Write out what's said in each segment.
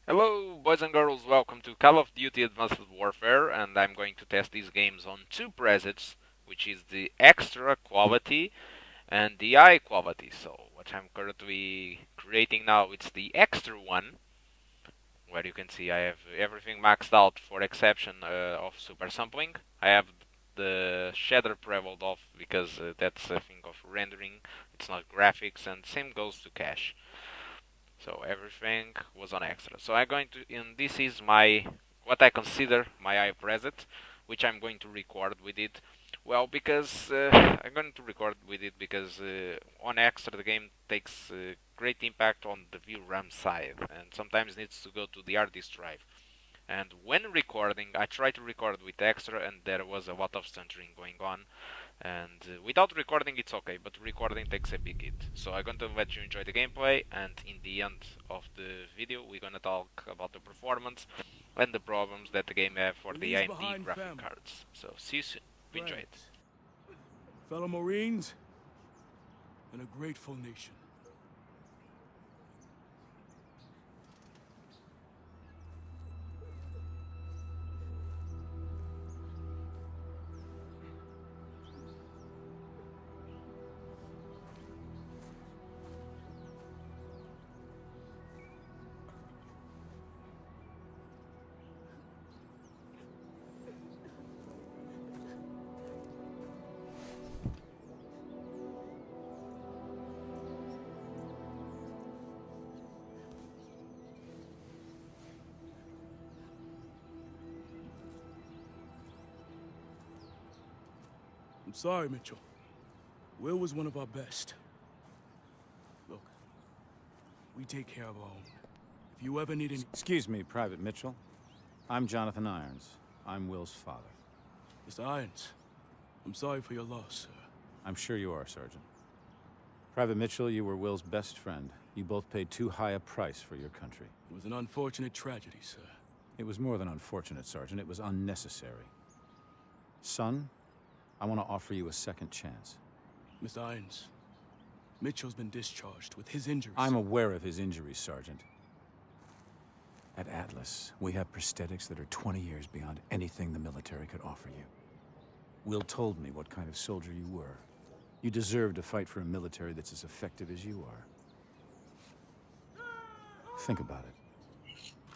Hello, boys and girls, welcome to Call of Duty Advanced Warfare, and I'm going to test these games on two presets, which is the extra quality and the high quality. So, what I'm currently creating now, it's the extra one, where you can see I have everything maxed out for exception of super sampling. I have the shader prevaled off because that's a thing of rendering, it's not graphics, and same goes to cache. So everything was on extra. So I'm going to, and this is my, what I consider my high preset, which I'm going to record with it. Well, because I'm going to record with it because on extra the game takes great impact on the VRAM side, and sometimes needs to go to the hard disk drive. And when recording, I try to record with extra, and there was a lot of stuttering going on. And without recording, it's okay, but recording takes a big hit. So I'm going to let you enjoy the gameplay, and in the end of the video, we're going to talk about the performance and the problems that the game have for the AMD graphic cards. So see you soon. Enjoy it. Fellow Marines, and a grateful nation. I'm sorry, Mitchell. Will was one of our best. Look, we take care of our own. If you ever need any... Excuse me, Private Mitchell. I'm Jonathan Irons. I'm Will's father. Mr. Irons, I'm sorry for your loss, sir. I'm sure you are, Sergeant. Private Mitchell, you were Will's best friend. You both paid too high a price for your country. It was an unfortunate tragedy, sir. It was more than unfortunate, Sergeant. It was unnecessary. Son, I want to offer you a second chance. Mr. Irons, Mitchell's been discharged with his injuries. I'm aware of his injuries, Sergeant. At Atlas, we have prosthetics that are 20 years beyond anything the military could offer you. Will told me what kind of soldier you were. You deserve to fight for a military that's as effective as you are. Think about it.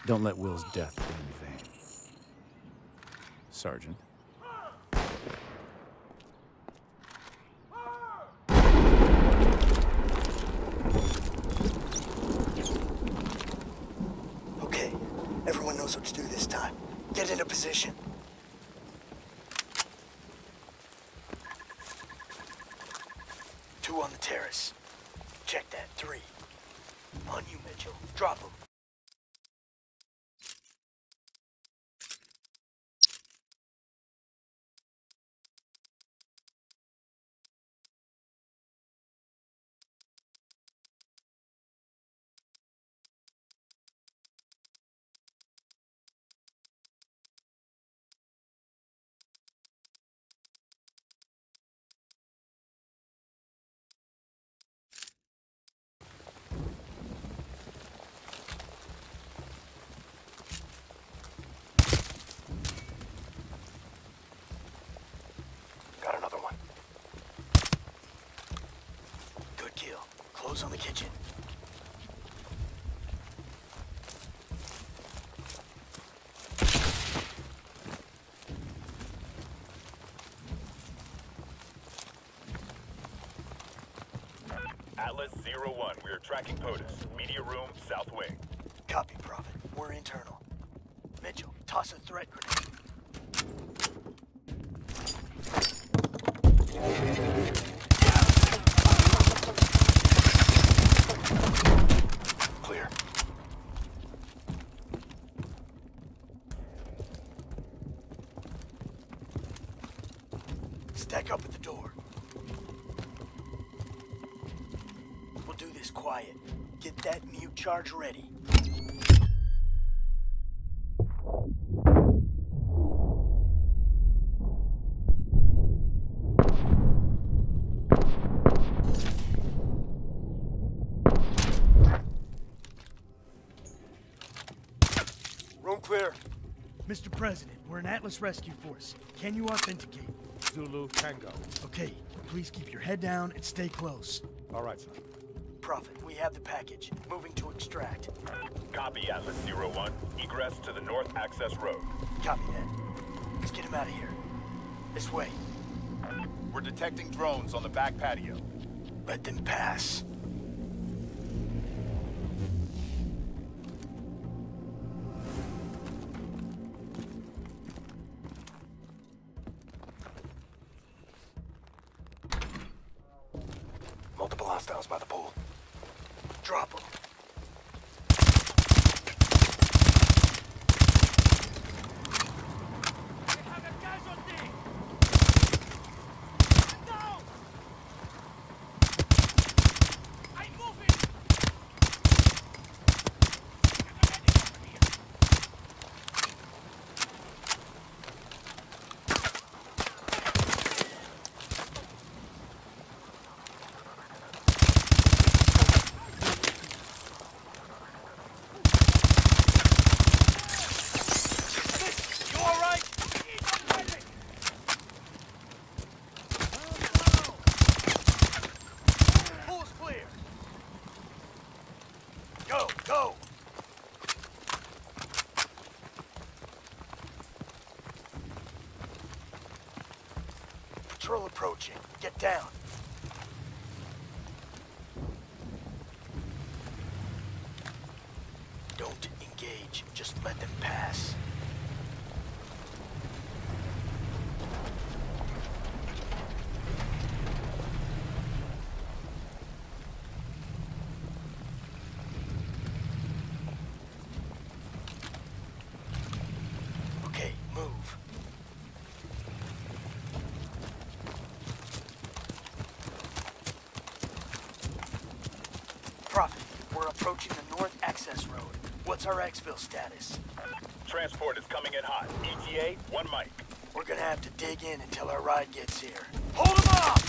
Don't let Will's death be in vain. Sergeant. Okay, everyone knows what to do this time. Get into position. Two on the terrace. Check that, 3. On you, Mitchell. Drop him. Got another one. Good kill. Close on the kitchen. Atlas 01, we are tracking POTUS. Media room, south wing. Copy, Prophet. We're internal. Mitchell, toss a threat grenade. Clear. Stack up at the door. We'll do this quiet. Get that mute charge ready. Mr. President, we're an Atlas Rescue Force. Can you authenticate? Zulu Tango. Okay, please keep your head down and stay close. All right, son. Prophet, we have the package. Moving to extract. Copy Atlas 01. Egress to the north access road. Copy that. Let's get him out of here. This way. We're detecting drones on the back patio. Let them pass. Multiple hostiles by the pool. Drop them. Go! Patrol approaching. Get down. Don't engage. Just let them pass. Prophet, we're approaching the north access road. What's our exfil status? Transport is coming in hot. ETA, 1 mic. We're gonna have to dig in until our ride gets here. Hold them off!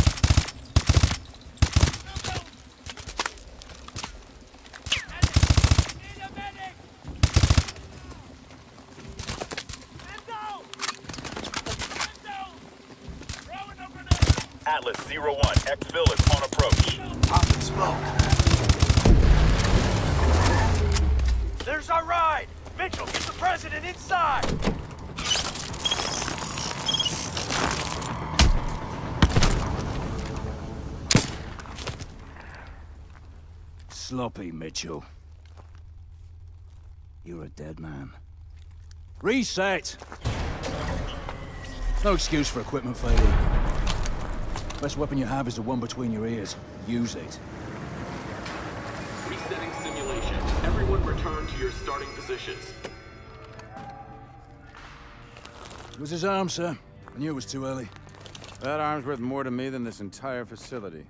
Atlas 01, exfil is on approach. Popping smoke. There's our ride! Mitchell, get the president inside! Sloppy, Mitchell. You're a dead man. Reset! No excuse for equipment failure. Best weapon you have is the one between your ears. Use it. Resetting simulation. Everyone return to your starting positions. It was his arm, sir. I knew it was too early. That arm's worth more to me than this entire facility.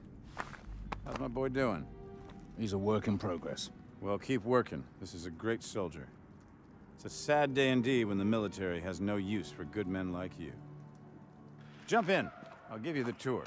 How's my boy doing? He's a work in progress. Well, keep working. This is a great soldier. It's a sad day indeed when the military has no use for good men like you. Jump in. I'll give you the tour.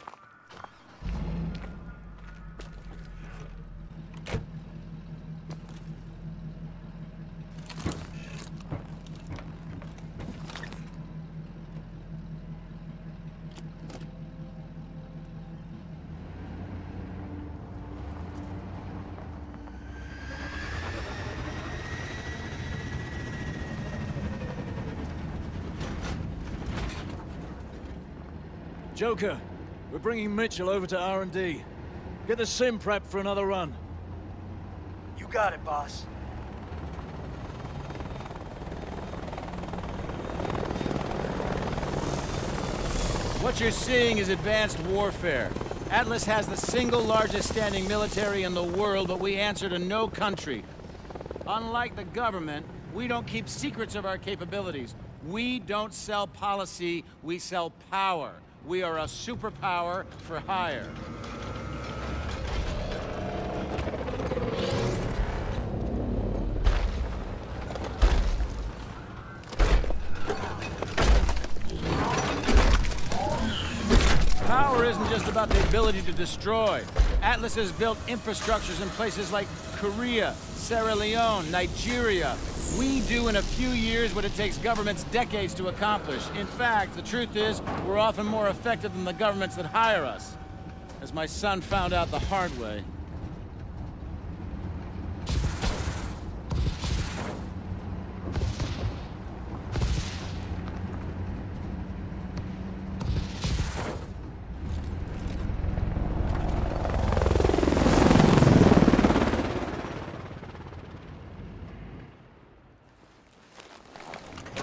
Joker, we're bringing Mitchell over to R&D. Get the sim prepped for another run. You got it, boss. What you're seeing is advanced warfare. Atlas has the single largest standing military in the world, but we answer to no country. Unlike the government, we don't keep secrets of our capabilities. We don't sell policy, we sell power. We are a superpower for hire. Power isn't just about the ability to destroy. Atlas has built infrastructures in places like Korea, Sierra Leone, Nigeria. We do in a few years what it takes governments decades to accomplish. In fact, the truth is, we're often more effective than the governments that hire us. As my son found out the hard way.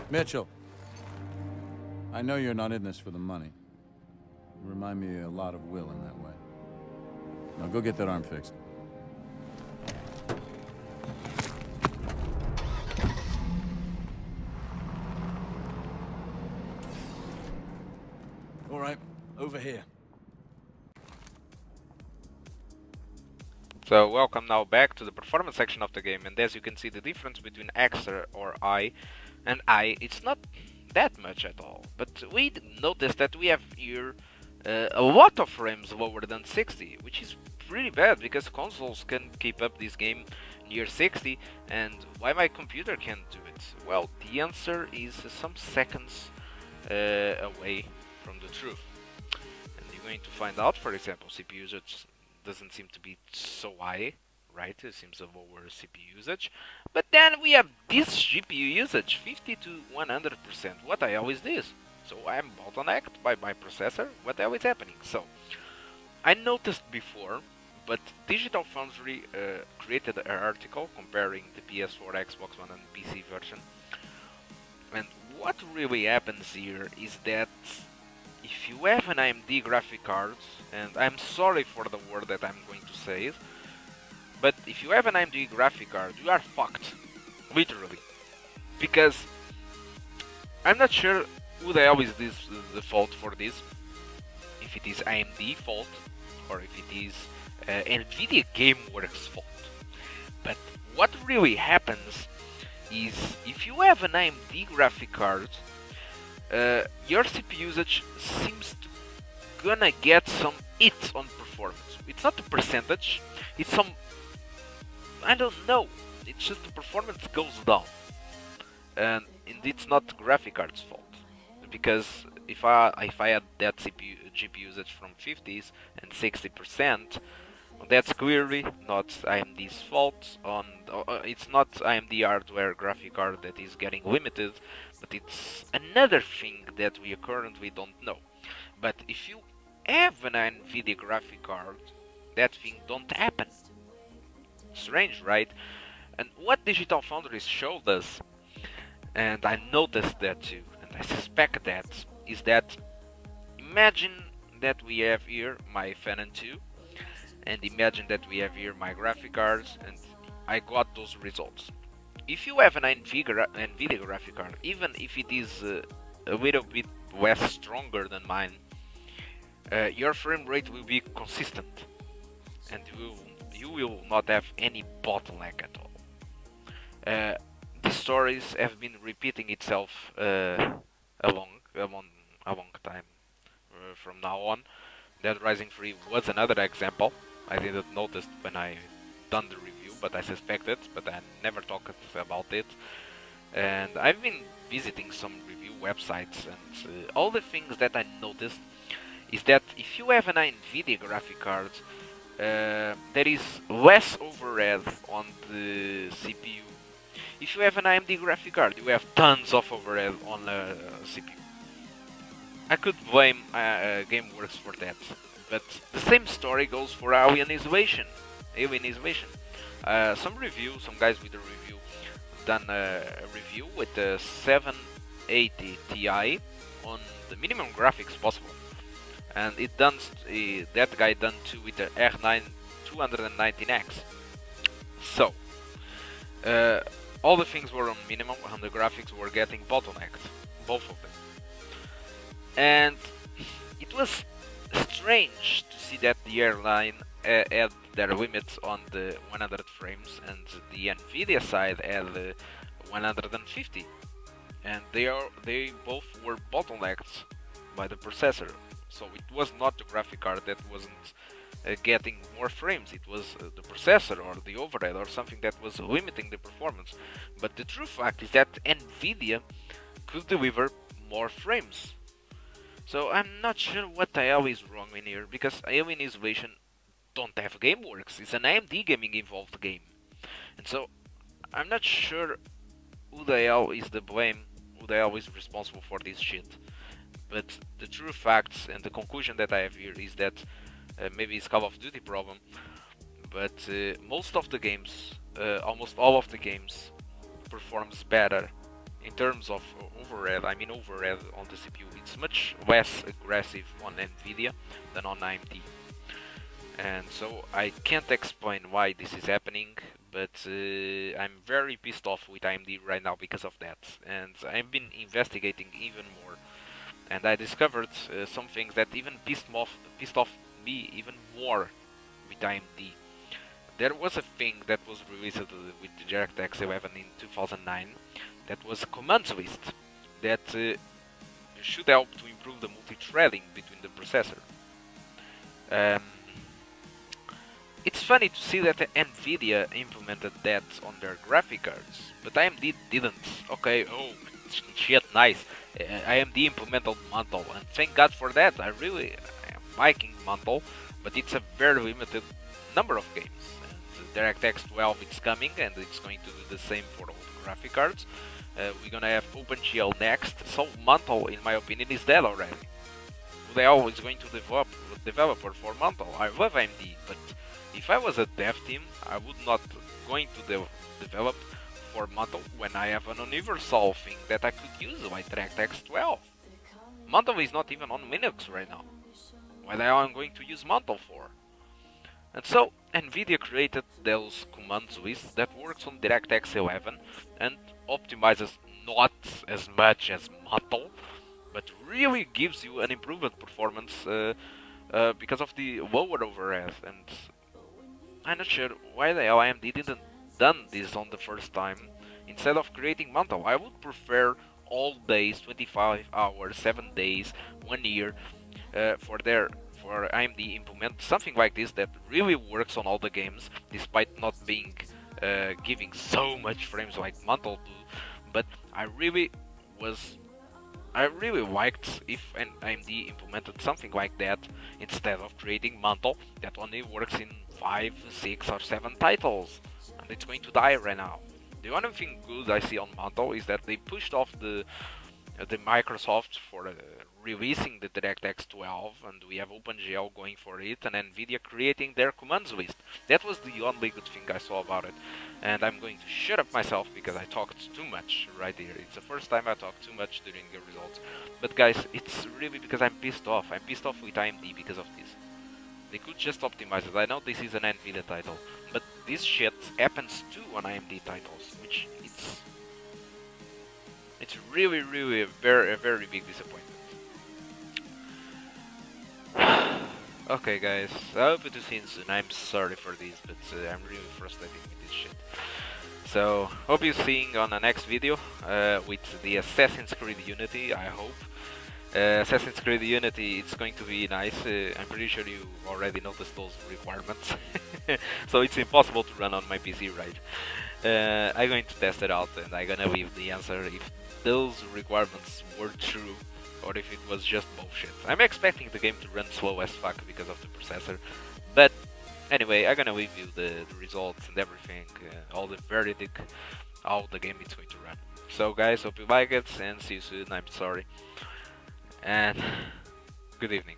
Mitchell, I know you're not in this for the money. You remind me a lot of Will in that way. Now go get that arm fixed. All right, over here. So welcome now back to the performance section of the game, and as you can see, the difference between Extra or I and I, it's not that much at all. But we notice that we have here a lot of frames lower than 60, which is pretty bad because consoles can keep up this game near 60, and why my computer can't do it? Well, the answer is some seconds away from the truth. And you're going to find out, for example, CPU usage doesn't seem to be so high, right? It seems a lower CPU usage. But then we have this GPU usage, 50 to 100%. What the hell is this? So I'm bottlenecked by my processor? What the hell is happening? So, I noticed before, but Digital Foundry created an article comparing the PS4, Xbox One and PC version. And what really happens here is that if you have an AMD graphic card, and I'm sorry for the word that I'm going to say, but if you have an AMD graphic card, you are fucked. Literally. Because I'm not sure who the hell is the fault for this. If it is AMD fault, or if it is NVIDIA GameWorks fault. But what really happens is, if you have an AMD graphic card, your CPU usage seems to gonna get some hits on performance. It's not a percentage, it's some, I don't know, it's just the performance goes down. And it's not the graphic card's fault, because if I had that GPU usage from 50s and 60%, that's clearly not AMD's fault. It's not AMD hardware graphic card that is getting limited, but it's another thing that we currently don't know. But if you have an NVIDIA graphic card, that thing don't happen. Strange, right? And what Digital Foundry showed us, and I noticed that too, and I suspect that, is that imagine that we have here my Phenom II, and imagine that we have here my graphic cards, and I got those results. If you have an NVIDIA graphic card, even if it is a little bit less stronger than mine, your frame rate will be consistent, and you will not have any bottleneck at all. These stories have been repeating itself a long time from now on. Dead Rising 3 was another example. I didn't notice when I done the review, but I suspected, but I never talked about it. And I've been visiting some review websites, and all the things that I noticed is that if you have an NVIDIA graphic card, there is less overhead on the CPU. If you have an AMD graphic card, you have tons of overhead on the CPU. I could blame GameWorks for that, but the same story goes for Alien Isolation. Some guys with a review done a review with the 780 Ti on the minimum graphics possible, and that guy done too with the R9 219X. So all the things were on minimum, and the graphics were getting bottlenecked, both of them. And it was strange to see that the airline had their limits on the 100 frames, and the NVIDIA side had 150, and they both were bottlenecked by the processor. So it was not the graphic card that wasn't getting more frames. It was the processor or the overhead or something that was limiting the performance. But the true fact is that Nvidia could deliver more frames. So I'm not sure what the hell is wrong in here, because Alien Isolation don't have GameWorks. It's an AMD gaming involved game. And so I'm not sure who the hell is the blame, who the hell is responsible for this shit. But the true facts and the conclusion that I have here is that maybe it's Call of Duty problem, but most of the games, almost all of the games, performs better in terms of overhead. I mean overhead on the CPU. It's much less aggressive on Nvidia than on AMD. And so I can't explain why this is happening, but I'm very pissed off with AMD right now because of that. And I've been investigating even more, and I discovered some things that even pissed off me even more with AMD. There was a thing that was released with the DirectX 11 in 2009 that was a commands list that should help to improve the multi-threading between the processor. It's funny to see that Nvidia implemented that on their graphic cards, but AMD didn't. Okay, oh shit, nice. AMD implemented Mantle, and thank God for that. I really am liking Mantle, but it's a very limited number of games. And the DirectX 12 is coming, and it's going to do the same for all the graphic cards. We're gonna have OpenGL next, so Mantle, in my opinion, is dead already. They are always going to develop developer for Mantle. I love AMD, but if I was a dev team, I would not going to develop for Mantle when I have an universal thing that I could use like DirectX 12. Mantle is not even on Linux right now. What I'm going to use Mantle for? And so Nvidia created those commands lists that works on DirectX 11 and optimizes not as much as Mantle, but really gives you an improved performance because of the lower overhead. And I'm not sure why the hell AMD didn't done this on the first time instead of creating Mantle. I would prefer all days, 25 hours, 7 days, 1 year for AMD implement something like this that really works on all the games, despite not being giving so much frames like Mantle do. But I really liked if an AMD implemented something like that instead of creating Mantle that only works in 5, 6 or 7 titles, and it's going to die right now. The only thing good I see on Mantle is that they pushed off the Microsoft for releasing the DirectX 12, and we have OpenGL going for it, and Nvidia creating their commands list. That was the only good thing I saw about it. And I'm going to shut up myself because I talked too much right here. It's the first time I talked too much during the results. But guys, it's really because I'm pissed off. I'm pissed off with AMD because of this. They could just optimize it. I know this is an Nvidia title, but this shit happens too on AMD titles, which it's really a very big disappointment. Okay guys, I hope to see you soon. I'm sorry for this, but I'm really frustrated with this shit. So, hope you're seeing on the next video with the Assassin's Creed Unity, I hope. Assassin's Creed Unity, it's going to be nice. I'm pretty sure you already noticed those requirements. So it's impossible to run on my PC, right? I'm going to test it out, and I'm gonna leave the answer if those requirements were true or if it was just bullshit. I'm expecting the game to run slow as fuck because of the processor, but anyway, I'm gonna leave you the results and everything, all the verdict, how the game is going to run. So guys, hope you like it, and see you soon. I'm sorry, and good evening.